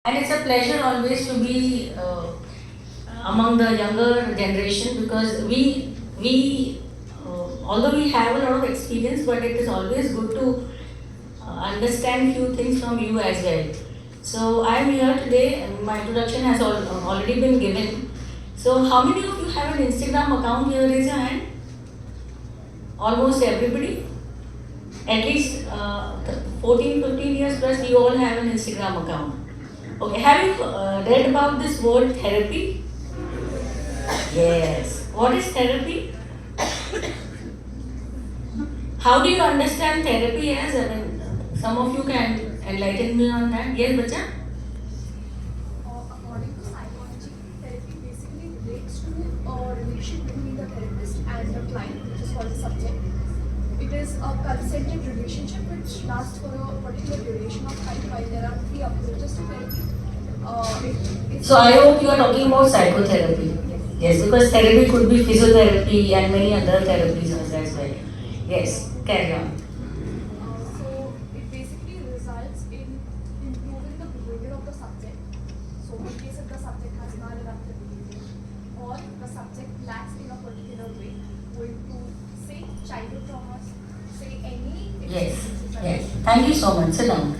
And it's a pleasure always to be among the younger generation because although we have a lot of experience, but it is always good to understand few things from you as well. So I am here today, and my introduction has already been given. So how many of you have an Instagram account here? Raise your hand. Almost everybody. At least 14, 15 years plus, you all have an Instagram account. Okay, have you read about this word therapy? Yes. What is therapy? How do you understand therapy as? I mean, some of you can enlighten me on that. Yes, bacha? According to psychology, therapy basically relates to a relation between the therapist and the client, which is called the subject. It is a consented relationship which lasts for a particular duration of time while there are three approaches to therapy. So I hope you are talking about psychotherapy. Yes, because therapy could be physiotherapy and many other therapies as well. Yes, carry on. So it basically results in improving the behavior of the subject. So in case if the subject has maladaptive behavior or the subject lacks in a particular way, going to say childhood traumas, say any Yes, experiences that yes. Thank you so much. Sit down.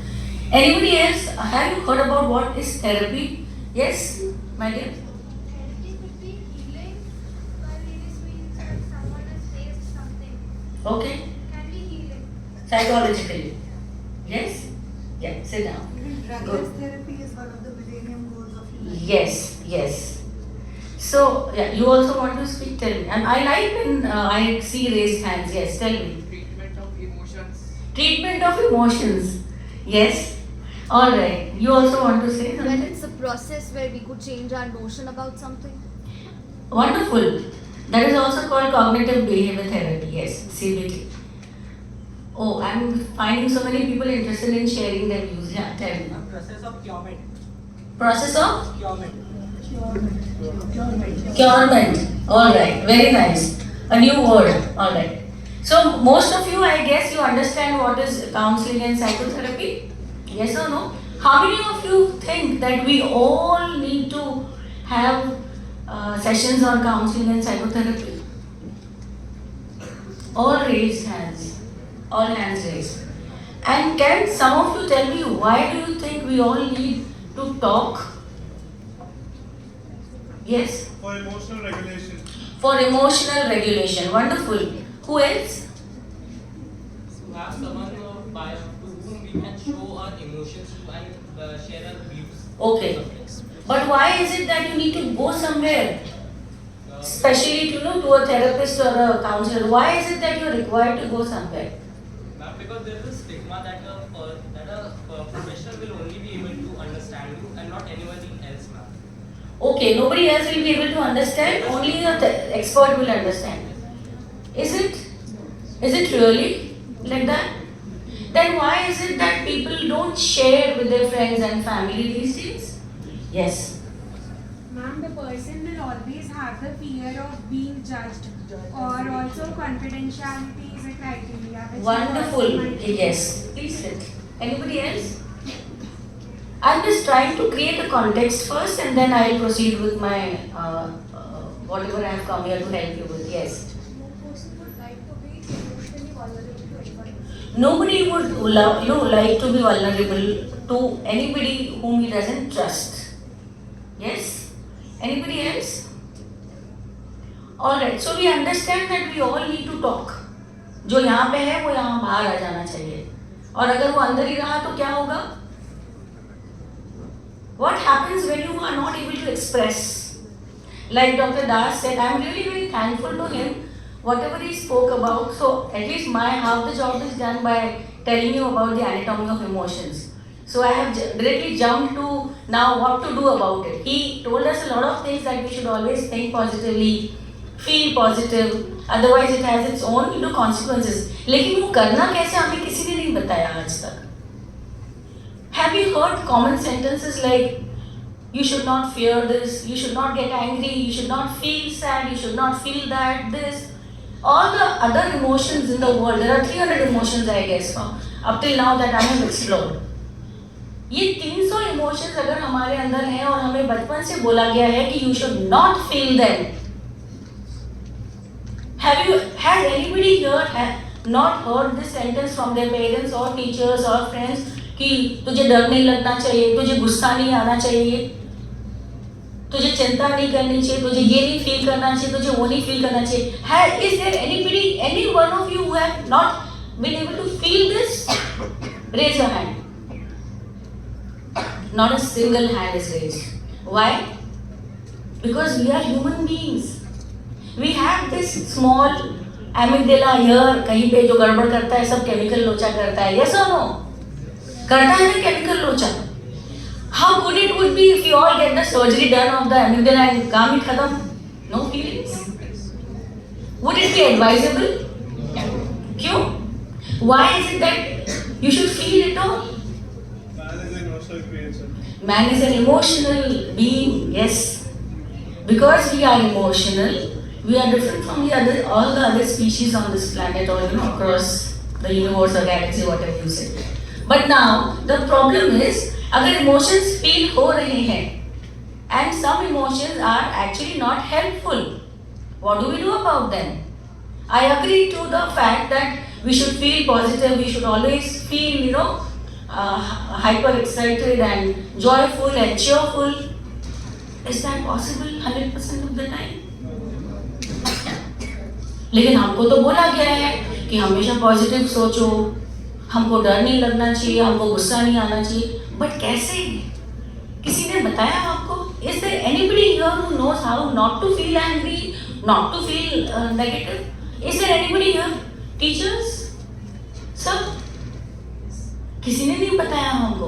Anybody else? Have you heard about what is therapy? Yes, my dear. Therapy could be healing by various means if someone has faced something. Okay. Can be healing. Psychologically. Yes? Yeah, sit down. Even drugless Good. therapy is one of the millennium goals of humanity. Yes, yes. So, yeah, you also want to speak? Tell me. And I like when I see raised hands. Yes, tell me. Treatment of emotions. Treatment of emotions. Yes. All right. You also want to say When something? it's a process where we could change our notion about something. Wonderful. That is also called cognitive behavior therapy. Yes, CBT. Oh, I'm finding so many people interested in sharing their views. Yeah, tell me. Process of curement. Process of Curement. curement. All right. Very nice. A new word. All right. So most of you, I guess, you understand what is counseling and psychotherapy. Yes or no? How many of you think that we all need to have sessions on counseling and psychotherapy? All raised hands. All hands raised. And can some of you tell me why do you think we all need to talk? Yes? For emotional regulation. For emotional regulation. Wonderful. Who else? To have someone by to whom we can show our emotions to and share our views. Okay. But why is it that you need to go somewhere? Especially to a therapist or a counselor. Why is it that you are required to go somewhere? Ma'am, because there is a stigma that a professional will only be able to understand you and not anybody else, ma'am. Okay, nobody else will be able to understand, only the expert will understand. Is it? Is it really like that? Then why is it that people don't share with their friends and family these days? Yes. Ma'am, the person will always have the fear of being judged, or also confidentiality is a criteria. Which Wonderful. Yes. Please sit. Anybody else? I'm just trying to create a context first and then I'll proceed with my whatever I have come here to help you with. Yes. no person would like to be emotionally vulnerable to anybody. Nobody would like to be vulnerable to anybody whom he doesn't trust. Yes? Anybody else? Alright, so we understand that we all need to talk. जो यहाँ पे है वो यहाँ बाहर आ जाना चाहिए और अगर वो अंदर ही रहा तो क्या होगा? What happens when you are not able to express? Like Dr. Das said, I am really very thankful to him, whatever he spoke about. So at least my half the job is done by telling you about the anatomy of emotions. So I have directly jumped to now what to do about it. He told us a lot of things that we should always think positively, feel positive, otherwise it has its own consequences. लेकिन वो करना कैसे हमें किसी ने नहीं बताया आज तक. Have you heard common sentences like you should not fear this, you should not get angry, you should not feel sad, you should not feel that, this. All the other emotions in the world, there are 300 emotions I guess up till now that I have explored. ये 300 emotions अगर हमारे अंदर हैं और हमें बचपन से बोला गया है कि you should not feel them. Has anybody here not heard this sentence from their parents or teachers or friends कि तुझे डर नहीं लगना चाहिए, तुझे गुस्सा नहीं आना चाहिए, तुझे चिंता नहीं करनी चाहिए, तुझे ये नहीं फील करना चाहिए, तुझे वो नहीं फील करना चाहिए. Is there anybody, any one of you who have not been able to feel this? Raise your hand. Not a single hand is raised. Why? Because we are human beings. We have this small amygdala here, कहीं पे जो गड़बड़ करता है सब chemical लोचा करता है. Yes or no? करता है ना केमिकल लोचा. How good it would be if you all get the surgery done of the amygdala and काम ही खत्म. No feelings. Would it be advisable? क्यों? Why is it that you should feel it all? Man is an emotional being, yes. Because we are emotional, we are different from all the other species on this planet or across the universe or galaxy, whatever you say. But now the problem is, अगर emotions feel हो रहे हैं, and some emotions are actually not helpful, what do we do about them? I agree to the fact that we should feel positive, we should always feel, hyper excited and joyful and cheerful. Is that possible 100% of the time? लेकिन हमको तो बोला गया है कि हमेशा positive सोचो, हमको डर नहीं लगना चाहिए, हमको गुस्सा नहीं आना चाहिए. बट कैसे? किसी ने बताया आपको? Is there anybody here who knows how not to feel angry, not to feel negative? Is there anybody here? Teachers? सब? किसी ने नहीं बताया हमको.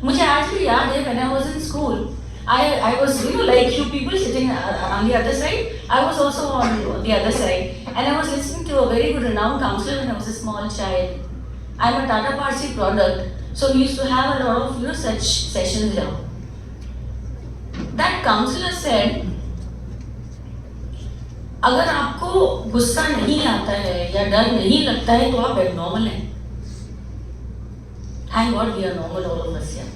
मुझे आज भी याद है when I was in school, I was like you people sitting on the other side. I was also on the other side, and I was listening to a very good renowned counselor when I was a small child. I'm a Tata Parsi product, so we used to have a lot of such sessions here. That counselor said, अगर आपको गुस्सा नहीं आता है या डर नहीं लगता है तो आप एबनॉर्मल हैं. Thank God we are normal, all of us here.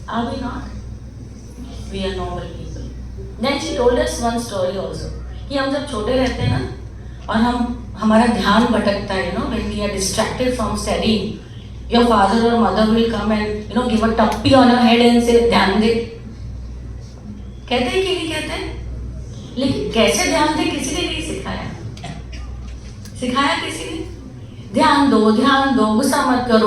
Are we not? We are normal people. Then she told us one story also. कि हम जब छोटे रहते हैं ना और हमारा ध्यान भटकता है, when we are distracted from studying, your father or mother will come and give a tuppy on your head and say ध्यान दे. कहते हैं कि नहीं कहते हैं? लेकिन कैसे ध्यान दे किसी ने नहीं सिखाया. सिखाया किसी ने? ध्यान दो, गुस्सा मत करो,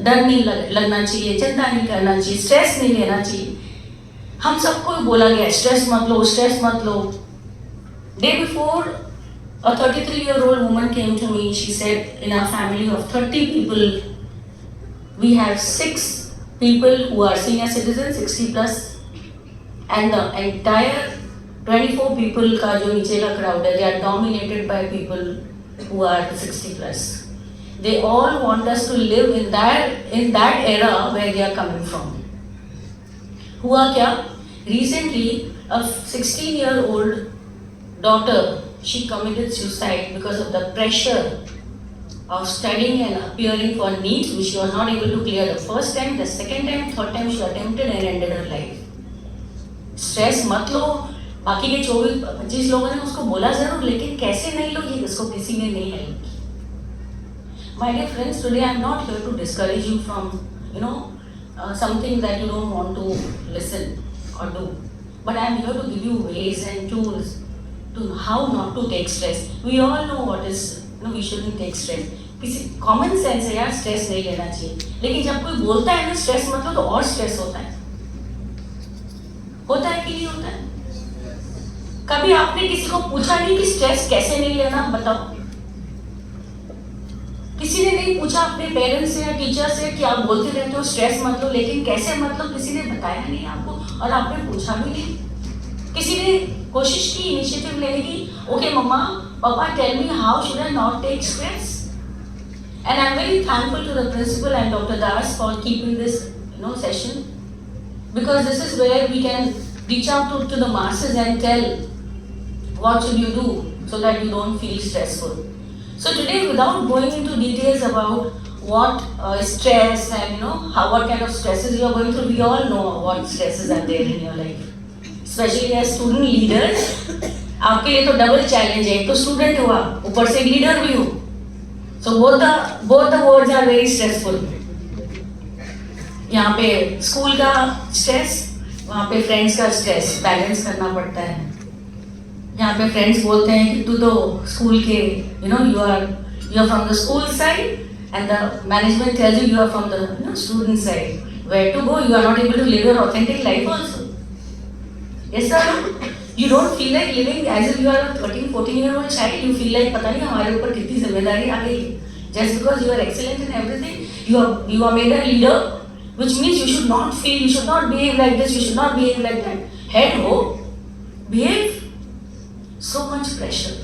डर नहीं लगना चाहिए, चिंता नहीं करना चाहिए, स्ट्रेस नहीं लेना चाहिए. हम सबको बोला गया स्ट्रेस मत लो. Day before, a 33-year-old woman came to me. She said, in our family of 30 people, we have 6 people who are senior citizens, 60 plus, and the entire 24 people का जो नीचे का crowd है, they are dominated by people who are 60 plus. They all want us to live in that era where they are coming from. हुआ क्या? Recently, a 16-year-old daughter, she committed suicide because of the pressure of studying and appearing for NEET, which she was not able to clear the first time, the second time, third time she attempted and ended her life. Stress मत लो. बाकी के 24-25 लोगों ने उसको बोला जरूर, लेकिन कैसे नहीं लो ये उसको किसी ने नहीं हेल्प की. My dear friends, today I am not here to discourage you from something that you don't want to listen or do, but I am here to give you ways and tools to how not to take stress. We all know what is we shouldn't take stress. किसी common sense है यार, stress नहीं लेना चाहिए. लेकिन जब कोई बोलता है ना स्ट्रेस मत लो तो और स्ट्रेस होता है कि नहीं होता है? कभी आपने किसी को पूछा नहीं कि स्ट्रेस कैसे नहीं लेना? बताओ. किसी ने नहीं पूछा अपने पेरेंट्स से या टीचर से कि आप बोलते रहते हो स्ट्रेस मत लो, लेकिन कैसे मत लो किसी ने बताया नहीं आपको और आपने पूछा भी नहीं. किसी ने कोशिश की इनिशिएटिव लेने की, okay mumma papa tell me how should I not take stress. And I am very thankful to the principal and doctor Das for keeping this session, because this is where we can reach out to the masses and tell what should you do so that you don't feel stressful. So today, without going into details about what stress and what kind of stresses you are going through. We all know what stresses are there in your life, especially as student leaders. आपके लिए तो double challenge है, एक तो student हुआ, ऊपर से leader भी हो. So both the words are very stressful. यहाँ पे स्कूल का स्ट्रेस, वहाँ पे फ्रेंड्स का स्ट्रेस बैलेंस करना पड़ता है. यहाँ पे फ्रेंड्स बोलते हैं कि तू तो स्कूल के you are from the school side, and the management tells you are from the student side. Where to go? You are not able to live your authentic life also. Yes or no? You don't feel like living as if you are a 13-14-year-old child. You feel like पता नहीं हमारे ऊपर कितनी जिम्मेदारी आ गई. Just because you are excellent in everything, you are made a leader, which means you should not feel, you should not behave like this, you should not behave like that. Head ho, behave. So much pressure.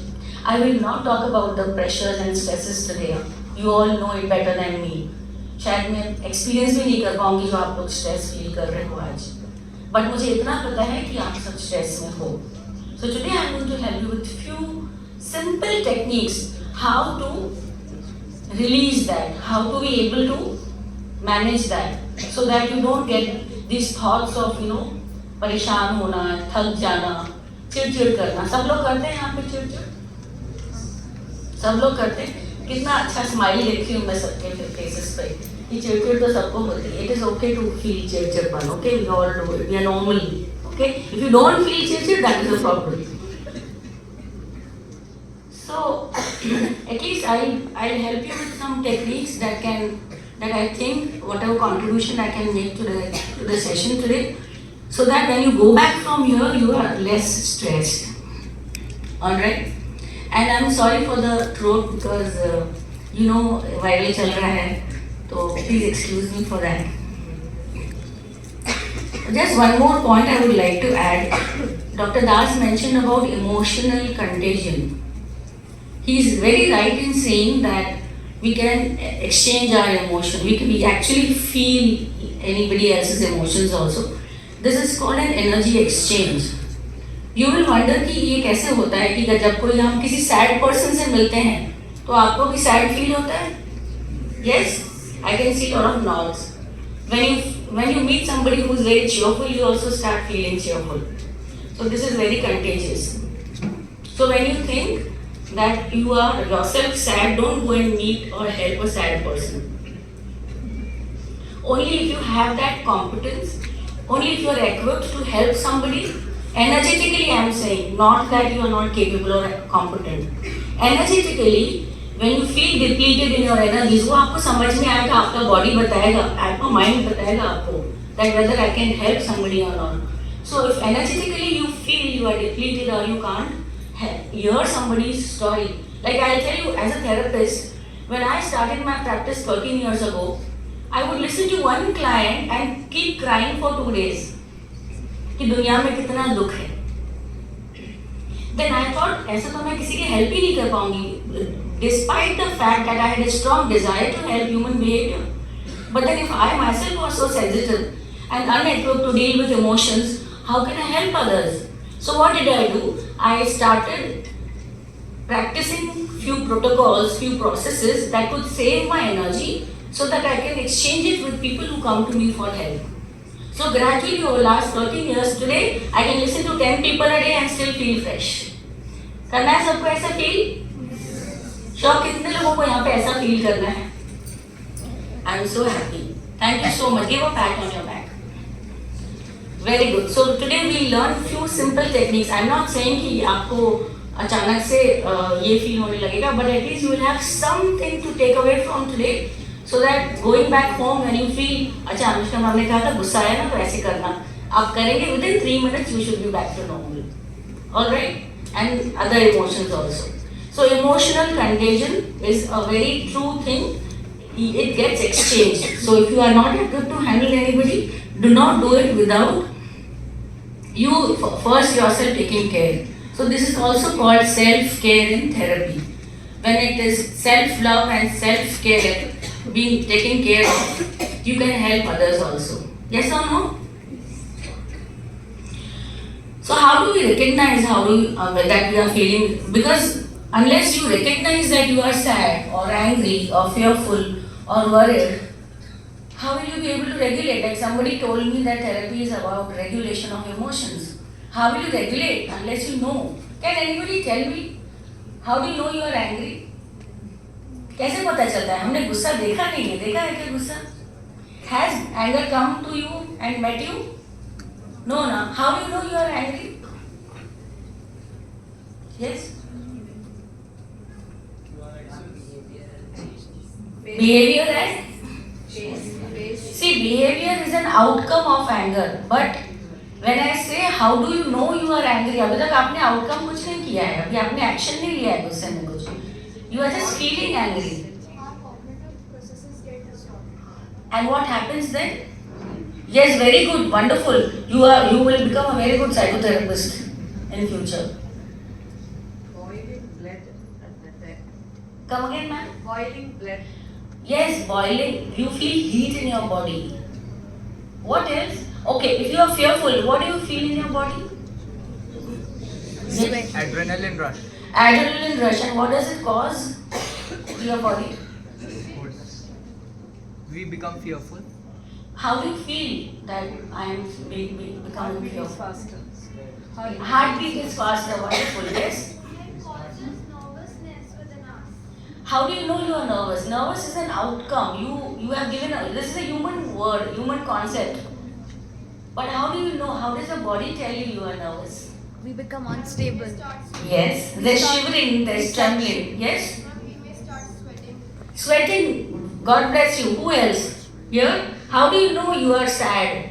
I will not talk about the pressures and stresses today. You all know it better than me. शायद मैं experience भी नहीं कर पाऊंगी जो आप लोग stress feel कर रहे हो आज. बट मुझे इतना पता है कि आप सब स्ट्रेस में हो. So today I am going to help you with few simple techniques how to release that, how to be able to manage that, so that you don't get these thoughts of परेशान होना, थक जाना, चिड़चिड़ करना. सब लोग करते हैं यहाँ पे चिड़चिड़, सब लोग करते हैं. कितना अच्छा स्माइल देखती हूँ मैं सबके फेसेस पे. ये चिड़चिड़ तो सबको होती है. It is okay to feel चिड़चिड़पन. Okay, we all do it, we are normal. Okay, if you don't feel चिड़चिड़, that is a problem. So at least I'll help you with some techniques that I think whatever contribution I can make to the session today, so that when you go back from here you are less stressed. All right. And I'm sorry for the throat because viral चल रहा है, तो please excuse me for that. Just one more point I would like to add. Dr. Das mentioned about emotional contagion. He is very right in saying that we can exchange our emotion. We actually feel anybody else's emotions also. This is called an energy exchange. You will wonder कि ये कैसे होता है कि जब कोई हम किसी सैड पर्सन से मिलते हैं तो आपको भी सैड फील होता है. Yes, I can see a lot of nods. When you meet somebody who is very cheerful, you also start feeling cheerful. So this is very contagious. So when you think that you are yourself sad, don't go and meet or help a sad person. Only if you have that competence, only if you are equipped to help somebody, energetically I am saying, not that you are not capable or competent. Energetically, when you feel depleted in your energies, वो आपको समझ में आएगा, आपका body बताएगा, आपका mind बताएगा आपको that whether I can help somebody or not. So if energetically you feel you are depleted or you can't hear somebody's story, like I'll tell you as a therapist, when I started my practice 13 years ago, I would listen to one client and keep crying for 2 days. कि दुनिया में कितना दुख है. Then I thought ऐसा तो मैं किसी की help ही नहीं कर पाऊंगी, despite the fact that I had a strong desire to help human behavior. But then if I myself was so sensitive and unequipped to deal with emotions, how can I help others? So what did I do? I started practicing few protocols, few processes that could save my energy so that I can exchange it with people who come to me for help. So gradually over the last 13 years, today I can listen to 10 people a day and still feel fresh. करना है सबको ऐसा feel? शौक कितने लोगों को यहाँ पे ऐसा feel करना है? I am so happy. Thank you so much. Give a pat on your back. Very good. So today we learn few simple techniques. I am not saying कि आपको अचानक से ये feel होने लगेगा, but at least you will have something to take away from today. So that going back home when you feel, अच्छा Anushka ma'am ने कहा था गुस्सा आया ना तो ऐसे करना, आप करेंगे within 3 minutes you should be back to normal. All right, and other emotions also. So emotional contagion is a very true thing. It gets exchanged. So if you are not equipped to handle anybody, do not do it without you first yourself taking care. So this is also called self-care in therapy. When it is self-love and self-care being taken care of, you can help others also. Yes or no? So how do we recognize that we are feeling? Because unless you recognize that you are sad or angry or fearful or worried, how will you be able to regulate? Like somebody told me that therapy is about regulation of emotions. How will you regulate unless you know? Can anybody tell me? How do you know you are angry? कैसे पता चलता है? हमने गुस्सा देखा नहीं है, देखा है क्या गुस्सा? Has anger come to you and met you? No, na. How do you know you are angry? Yes? Behavior and? See, behavior is an outcome of anger. But when I say how do you know you are angry, अभी तक आपने outcome कुछ नहीं किया है, अभी आपने action नहीं लिया है गुस्से में कुछ. You are just feeling angry. Our cognitive processes get distorted. And what happens then? Yes, very good, wonderful. You will become a very good psychotherapist in future. Boiling blood at that time. Come again, ma'am. Boiling blood. Yes, boiling. You feel heat in your body. What else? Okay, if you are fearful, what do you feel in your body? Adrenaline rush. Adrenaline rush. And what does it cause to your body? We become fearful. How do you feel that I am becoming Heartbeat is fearful? faster. Heartbeat is faster. Wonderful. Yes. It causes nervousness within us. How do you know you are nervous? Nervous is an outcome. You have given this is a human word, human concept. But how do you know? How does the body tell you you are nervous? We become unstable. Yes. There's shivering, there's trembling. Yes. We may start sweating. Sweating. God bless you. Who else? Here? How do you know you are sad?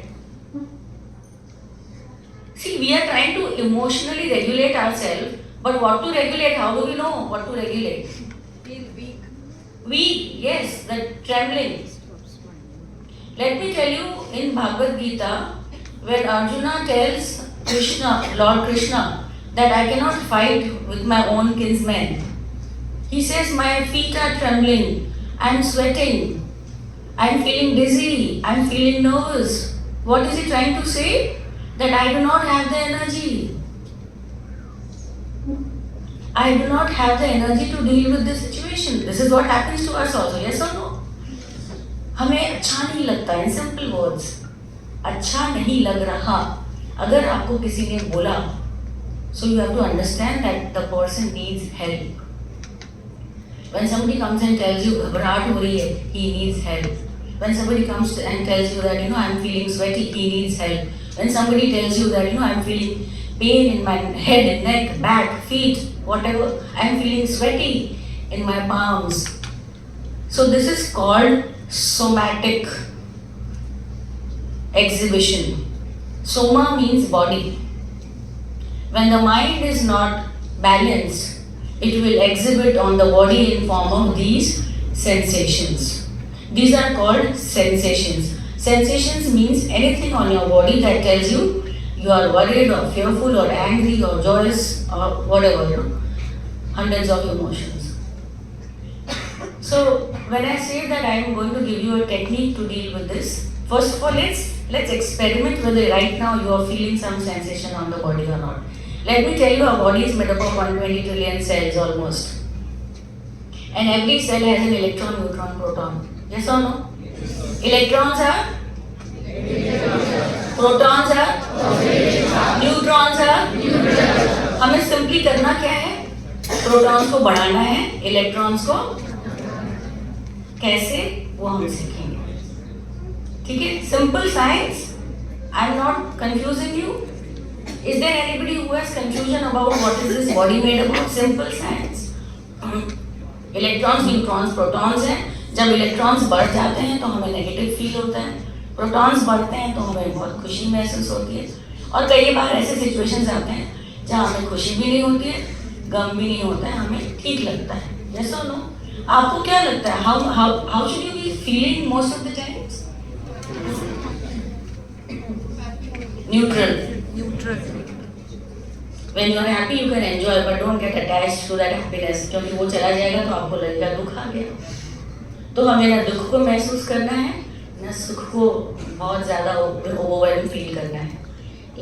See, we are trying to emotionally regulate ourselves, but what to regulate? How do we know what to regulate? Feel weak. Weak, yes, the trembling. Let me tell you in Bhagavad Gita, when Arjuna tells Krishna, Lord Krishna, that I cannot fight with my own kinsmen. He says, my feet are trembling, I am sweating, I am feeling dizzy, I am feeling nervous. What is he trying to say? That I do not have the energy. I do not have the energy to deal with this situation. This is what happens to us also, yes or no? हमें अच्छा नहीं लगता, in simple words. अच्छा नहीं लग रहा. अगर आपको किसी ने बोला, so you have to understand that the person needs help. When somebody comes and tells you घबराहट हो रही है, he needs help. When somebody comes and tells you that I am feeling sweaty, he needs help. When somebody tells you that I am feeling pain in my head, neck, back, feet, whatever, I am feeling sweaty in my palms. So this is called somatic exhibition. Soma means body. When the mind is not balanced, it will exhibit on the body in form of these sensations. These are called sensations. Sensations means anything on your body that tells you you are worried or fearful or angry or joyous or whatever, hundreds of emotions. So when I say that I am going to give you a technique to deal with this, first of all let's experiment whether right now you are feeling some sensation on the body or not. Let me tell you, our body is made up of 120 trillion cells almost. And every cell has an electron, neutron, proton. Yes or no? Electrons are? Protons are? Neutrons are? हमें simply करना क्या है? Protons को बढ़ाना है, electrons को कैसे वो हम सीखेंगे. ठीक है? Simple science. I am not confusing you. Is there anybody who has confusion about what is this body made about? Simple science. Electrons, neutrons, protons हैं. जब इलेक्ट्रॉन्स बढ़ जाते हैं तो हमें नेगेटिव फील होता है. प्रोटॉन्स बढ़ते हैं तो हमें बहुत खुशी महसूस होती है. और कई बार ऐसे सिचुएशंस आते हैं जहाँ हमें खुशी भी नहीं होती है, गम भी नहीं होता है, हमें ठीक लगता है. Yes or no? आपको क्या लगता है? How should you be feeling most of the times? Neutral. When you are happy, you can enjoy, but don't get attached to that happiness. क्योंकि वो चला जाएगा तो आपको लगेगा दुख आ गया. तो हमें ना दुख को महसूस करना है, ना सुख को बहुत ज़्यादा ओवरवेल्म फील करना है.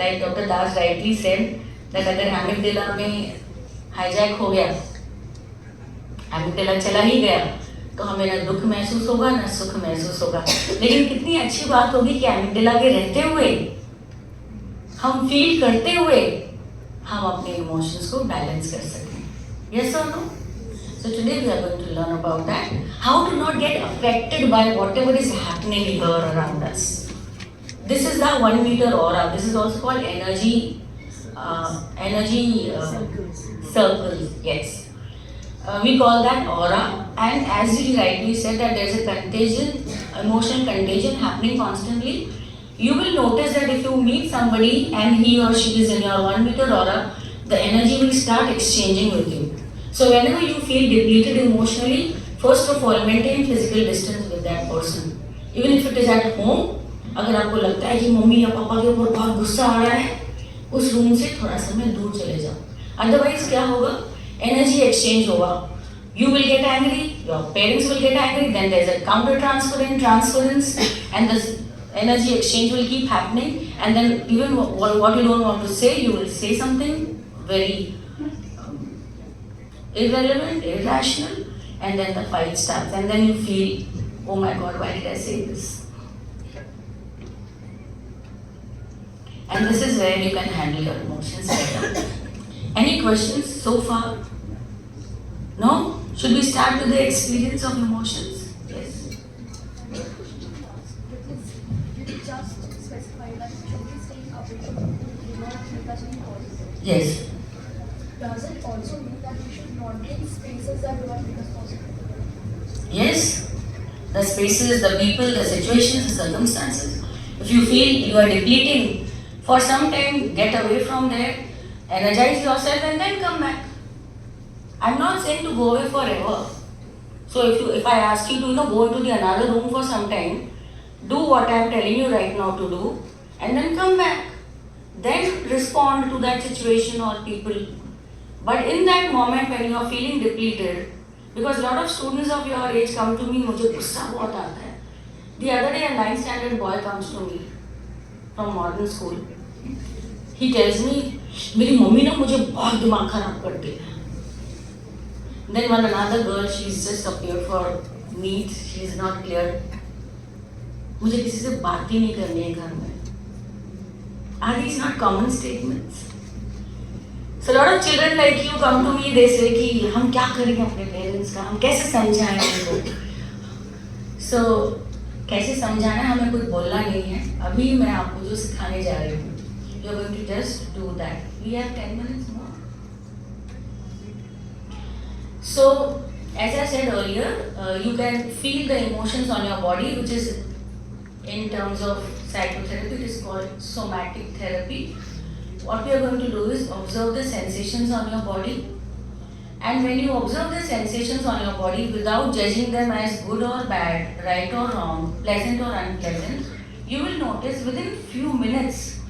Like Dr. Das rightly said that अगर एमिगडाला में हाईजैक हो गया, एमिगडाला चला ही गया, तो हमें ना दुख महसूस होगा ना सुख महसूस होगा। लेकिन कितनी अच्छी बात होगी कि एमिगडाला के रहते हुए, हम फील करते हुए हम अपने इमोशंस को बैलेंस कर सकें। यस और no? So today we are going to learn about that, how to not get affected by whatever is happening here around us. This is the 1 meter aura. This is also called energy circles. Yes. We call that aura, and as you rightly said that there is a contagion, emotional contagion happening constantly. You will notice that if you meet somebody and he or she is in your 1 meter aura, the energy will start exchanging with you. So whenever you feel depleted emotionally, first of all maintain physical distance with that person. Even if it is at home, अगर आपको लगता है कि mummy या पापा के ऊपर बहुत गुस्सा आ रहा है, उस रूम से थोड़ा समय दूर चले जाओ. Otherwise क्या होगा? Energy exchange होगा. You will get angry, your parents will get angry, then there is a counter transference, and the energy exchange will keep happening, and then even what you don't want to say, you will say something very irrelevant, irrational, and then the fight starts, and then you feel, oh my God, why did I say this? And this is where you can handle your emotions better. Any questions so far? No? Should we start with the experience of emotions? Yes. Because you just specify that should be staying away from do not touch any causes. Yes. Does it also mean that we should not be in spaces that do not make us positive? Yes. The spaces, the people, the situations, the circumstances. If you feel you are depleting, for some time get away from there, energize yourself and then come back. I'm not saying to go away forever. So if I ask you to go into the another room for some time, do what I'm telling you right now to do, and then come back. Then respond to that situation or people. But in that moment when you are feeling depleted, because a lot of students of your age come to me, मुझे गुस्सा बहुत आता है. The other day a 9th standard boy comes to me from modern school. He tells me, मेरी mummy ना मुझे बहुत दिमाग खराब करती है. Then one another girl, she's just appeared for meet, she's not clear. मुझे किसी से बात ही नहीं करनी है घर में. Are these not common statements? So a lot of children like you come to me, they say कि हम क्या करेंगे अपने parents का, हम कैसे समझाएं उनको. So कैसे समझाना है हमें कुछ बोलना नहीं है. अभी मैं आपको जो सिखाने जा रही हूँ, you are going to just do that. We have 10 minutes more. So as I said earlier, you can feel the emotions on your body, which is in terms of psychotherapy, it is called somatic therapy. What we are going to do is observe the sensations on your body, and when you observe the sensations on your body without judging them as good or bad, right or wrong, pleasant or unpleasant, you will notice within few minutes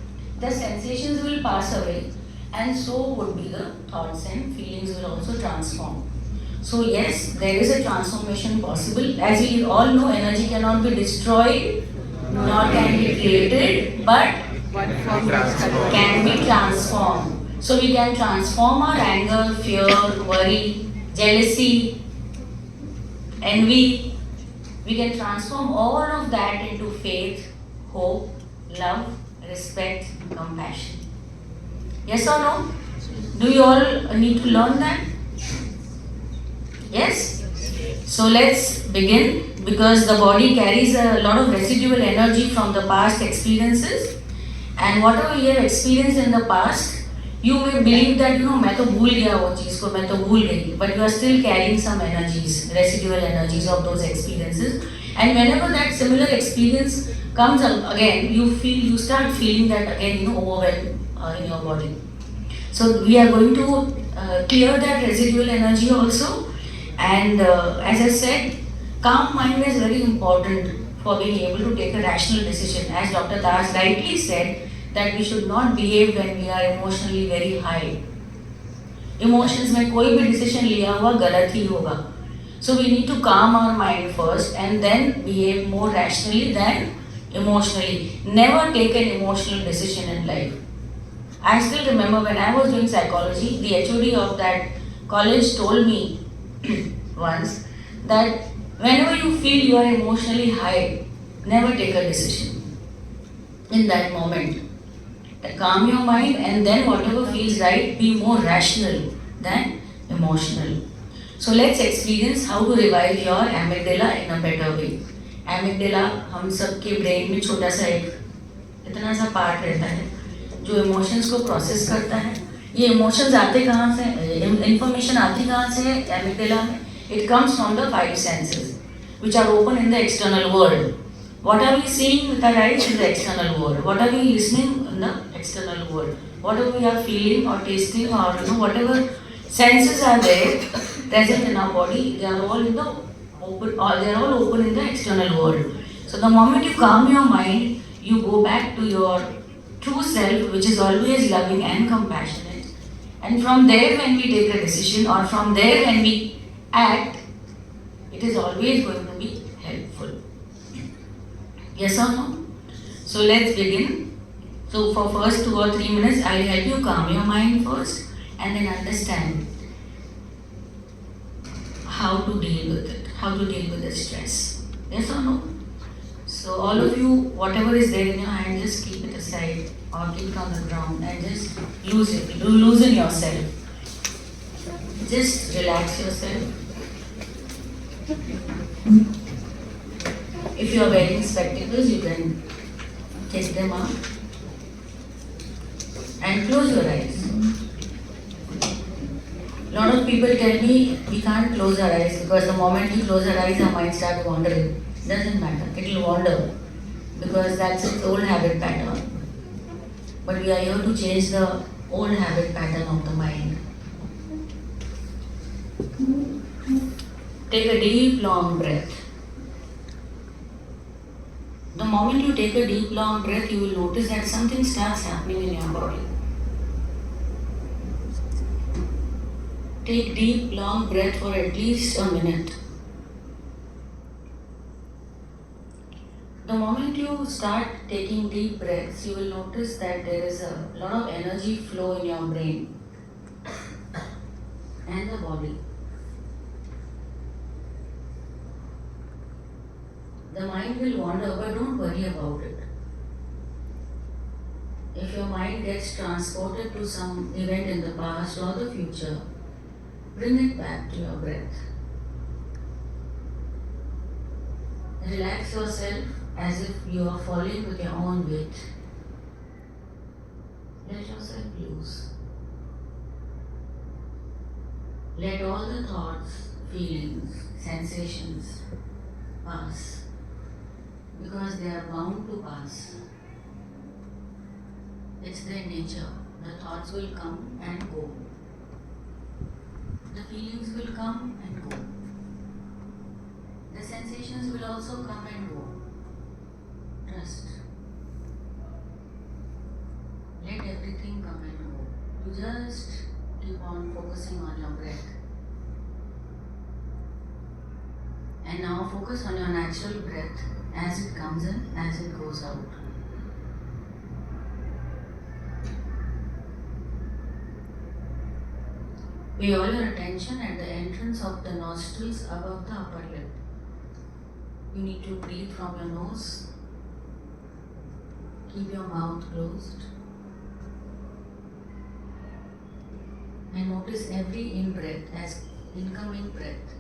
the sensations will pass away, and so would be the thoughts and feelings will also transform. So yes, there is a transformation possible. As we all know, energy cannot be destroyed, nor can be created, but can be transformed. So we can transform our anger, fear, worry, jealousy, envy. We can transform all of that into faith, hope, love, respect, compassion. Yes or no? Do you all need to learn that? Yes? So let's begin, because the body carries a lot of residual energy from the past experiences, and whatever you have experienced in the past, you may believe that मैं तो भूल गया वो चीज़ को, मैं तो भूल गई, but you are still carrying some energies, residual energies of those experiences, and whenever that similar experience comes up again, you start feeling that again overwhelm in your body. So we are going to clear that residual energy also. And as I said, calm mind is very important for being able to take a rational decision. As Dr. Das rightly said, that we should not behave when we are emotionally very high. Emotions में कोई भी decision लिया हुआ गलत ही होगा. So we need to calm our mind first and then behave more rationally than emotionally. Never take an emotional decision in life. I still remember when I was doing psychology, the HOD of that college told me once that Whenever you feel you are emotionally high, never take a decision in that moment. Calm your mind and then whatever feels right, be more rational than emotional. So let's experience how to revive your amygdala in a better way. Amygdala हम सबके brain में छोटा सा एक इतना सा part रहता है जो इमोशंस को प्रोसेस करता है. ये इमोशंस आते कहाँ से, इंफॉर्मेशन आती कहाँ से है एमिगडाला में? It comes from the five senses which are open in the external world. What are we seeing with our eyes in the external world? What are we listening in the external world? Whatever we are feeling or tasting or whatever senses are there present in our body, they are all in the open, or they are all open in the external world. So the moment you calm your mind, you go back to your true self, which is always loving and compassionate. And from there, when we take a decision, or from there when we act, it is always going to be helpful. Yes or no? So let's begin. So for first 2 or 3 minutes, I will help you calm your mind first and then understand how to deal with it, how to deal with the stress. Yes or no? So all of you, whatever is there in your hand, just keep it aside or keep it on the ground and just loosen yourself. Just relax yourself. If you are wearing spectacles, you can take them out and close your eyes. Lot of people tell me we can't close our eyes because the moment we close our eyes, our mind starts wandering. Doesn't matter, it will wander because that's its old habit pattern. But we are here to change the old habit pattern of the mind. Take a deep, long breath. The moment you take a deep, long breath, you will notice that something starts happening in your body. Take deep, long breath for at least a minute. The moment you start taking deep breaths, you will notice that there is a lot of energy flow in your brain and the body. The mind will wander, but don't worry about it. If your mind gets transported to some event in the past or the future, bring it back to your breath. Relax yourself as if you are falling with your own weight. Let yourself loose. Let all the thoughts, feelings, sensations pass because they are bound to pass. It's their nature. The thoughts will come and go. The feelings will come and go. The sensations will also come and go. Trust. Let everything come and go. You just keep on focusing on your breath. And now focus on your natural breath as it comes in, as it goes out. Pay all your attention at the entrance of the nostrils above the upper lip. You need to breathe from your nose. Keep your mouth closed. And notice every in-breath as incoming breath.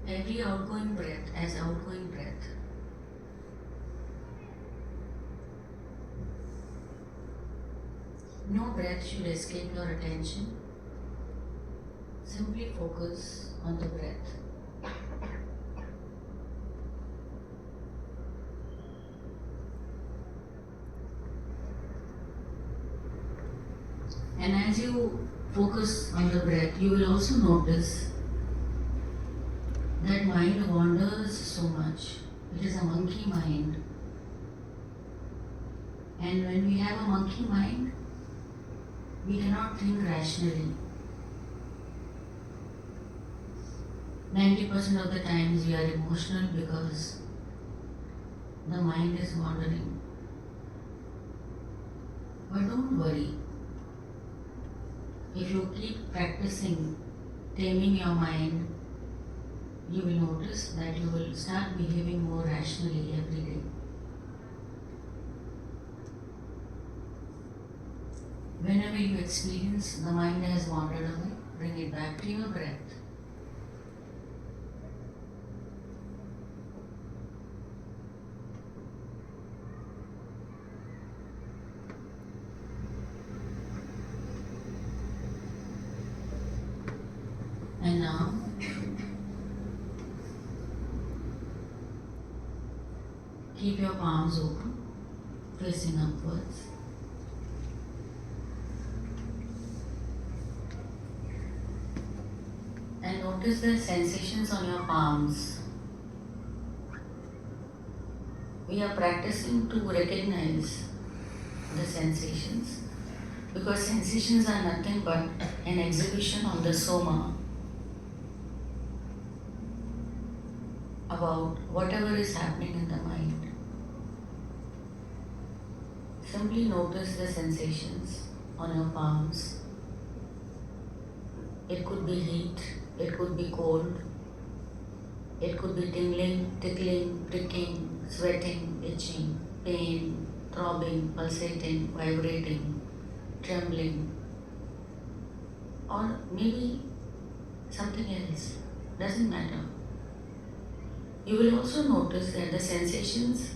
Every outgoing breath as outgoing breath. No breath should escape your attention. Simply focus on the breath. And as you focus on the breath, you will also notice that mind wanders so much. It is a monkey mind. And when we have a monkey mind, we cannot think rationally. 90% of the times we are emotional because the mind is wandering. But don't worry. If you keep practicing taming your mind, you will notice that you will start behaving more rationally every day. Whenever you experience the mind has wandered away, bring it back to your breath. And now, keep your palms open, facing upwards. And notice the sensations on your palms. We are practicing to recognize the sensations because sensations are nothing but an exhibition of the soma about whatever is happening in the mind. Simply notice the sensations on your palms. It could be heat, it could be cold, it could be tingling, tickling, pricking, sweating, itching, pain, throbbing, pulsating, vibrating, trembling, or maybe something else. Doesn't matter. You will also notice that the sensations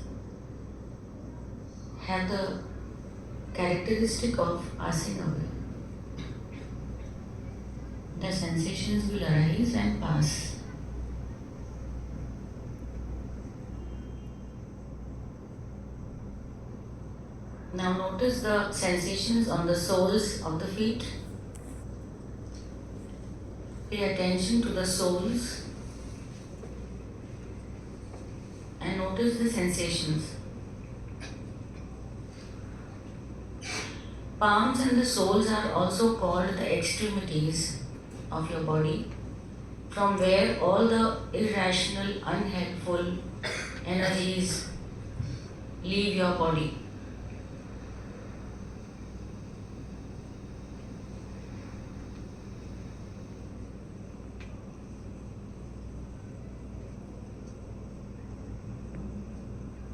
have the characteristic of passing away. The sensations will arise and pass. Now notice the sensations on the soles of the feet. Pay attention to the soles and notice the sensations. Palms and the soles are also called the extremities of your body, from where all the irrational, unhelpful energies leave your body.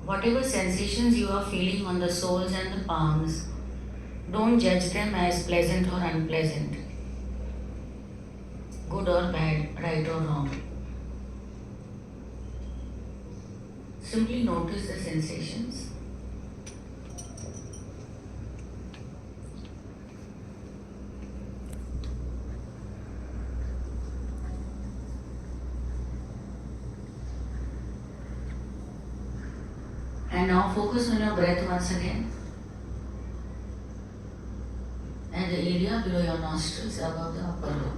Whatever sensations you are feeling on the soles and the palms, don't judge them as pleasant or unpleasant, good or bad, right or wrong. Simply notice the sensations. And now focus on your breath once again. And the area below your nostrils above the upper lip.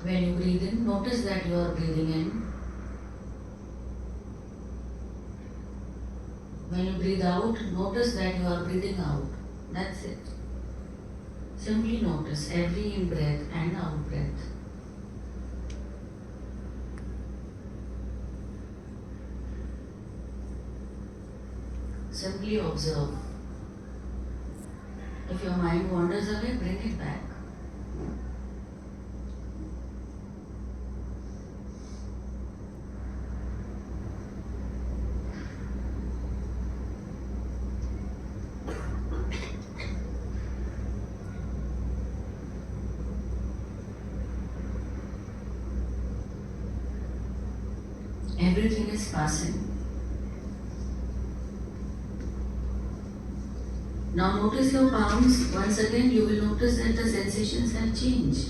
When you breathe in, notice that you are breathing in. When you breathe out, notice that you are breathing out. That's it. Simply notice every in-breath and out-breath. Simply observe. If your mind wanders away, bring it back. Everything is passing. Now notice your palms. Once again, you will notice that the sensations have changed.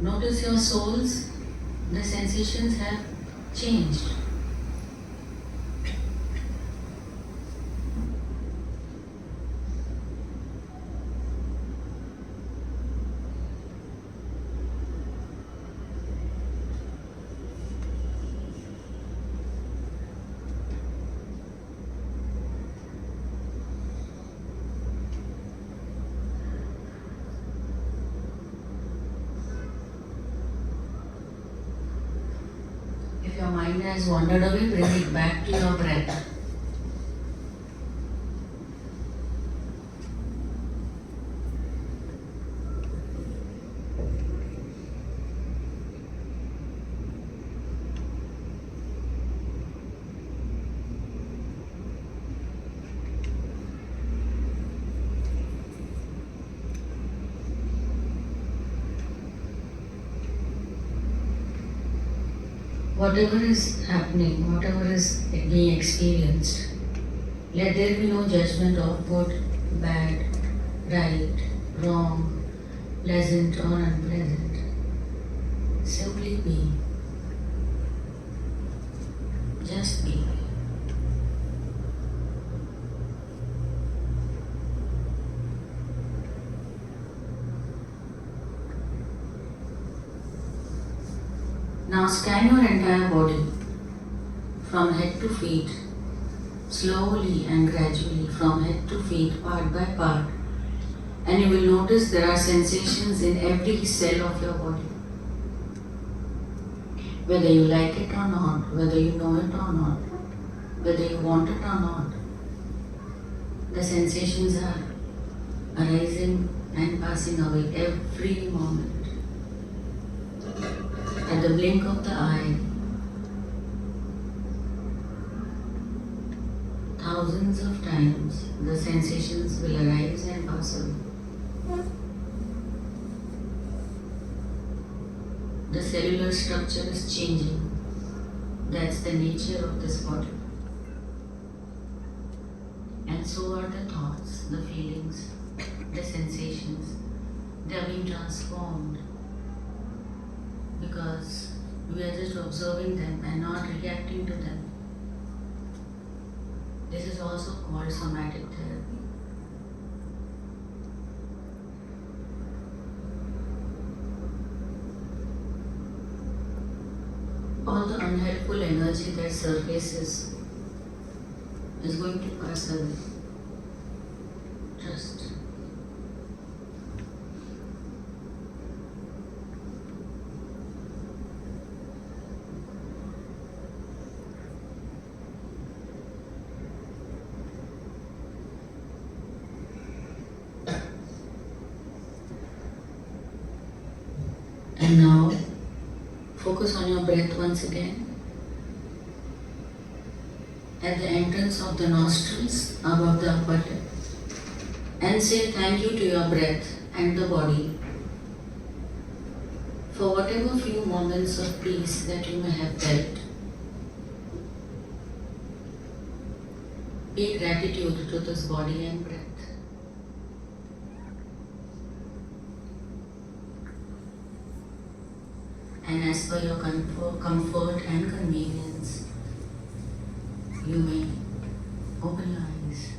Notice your soles. The sensations have changed. If your mind has wandered away, bring it back to your breath. Whatever is happening, whatever is being experienced, let there be no judgment of good, bad, right, wrong, pleasant or unpleasant. Simply be. Just be. Now scan your entire body from head to feet, slowly and gradually from head to feet, part by part, and you will notice there are sensations in every cell of your body. Whether you like it or not, whether you know it or not, whether you want it or not, the sensations are arising and passing away every moment. At the blink of the eye, thousands of times the sensations will arise and pass away. The cellular structure is changing. That's the nature of this body. And so are the thoughts, the feelings, the sensations. They are being transformed because we are just observing them and not reacting to them. This is also called somatic therapy. All the unhelpful energy that surfaces is going to pass away. Trust. And now, focus on your breath once again. At the entrance of the nostrils, above the upper lip. And say thank you to your breath and the body for whatever few moments of peace that you may have felt. Be gratitude to this body and breath. And as per your comfort and convenience, you may open your eyes.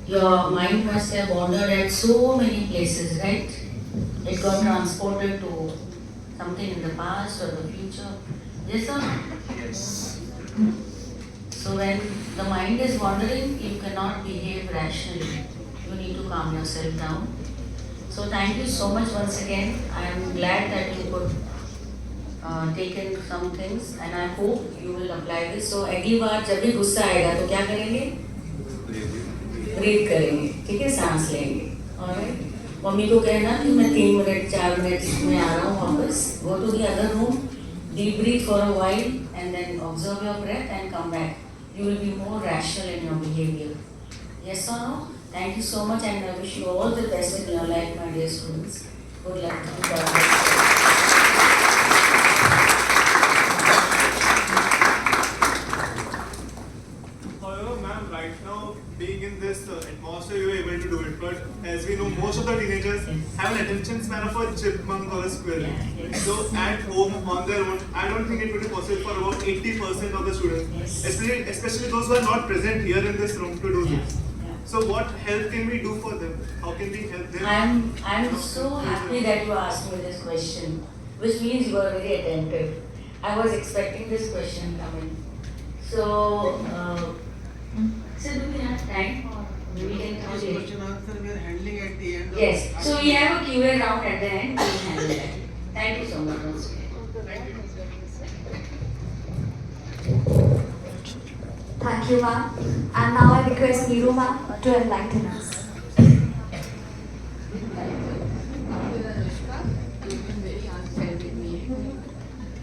Your mind must have wandered at so many places, right? It got transported to something in the past or the future. Yes or no? Yes. So when the mind is wandering, you cannot behave rationally. You need to calm yourself down. So thank you so much once again. I am glad that you could take in some things and I hope you will apply this. So अगली बार जब भी गुस्सा आएगा तो क्या करेंगे? Breathe करेंगे, ठीक है? सांस लेंगे. Alright? मम्मी को कहना कि मैं 3 मिनट 4 मिनट में आ रहा हूँ वापस. Go to the other room, deep breathe for a while and then observe your breath and come back. You will be more rational in your behavior. Yes or no? Thank you so much and I wish you all the best in your life, my dear students. Good luck. God bless you. However, ma'am, right now, being in this atmosphere, you are able to do it. But as we know, most of the teenagers have an attention span of a chipmunk or a squirrel. So at home, on their own, I don't think it would be possible for about 80% of the students, especially those who are not present here in this room, to do this. So what help can we do for them? How can we help them? I'm so happy that you asked me this question, which means you are very attentive. I was expecting this question coming. So, so do we have time? Or we can come This later? question answer we are handling at the end. Yes. So we have a Q&A round at the end. We'll handle that. Thank you so much once again. Thank you, ma'am. And now I request Neeru ma'am to enlighten us.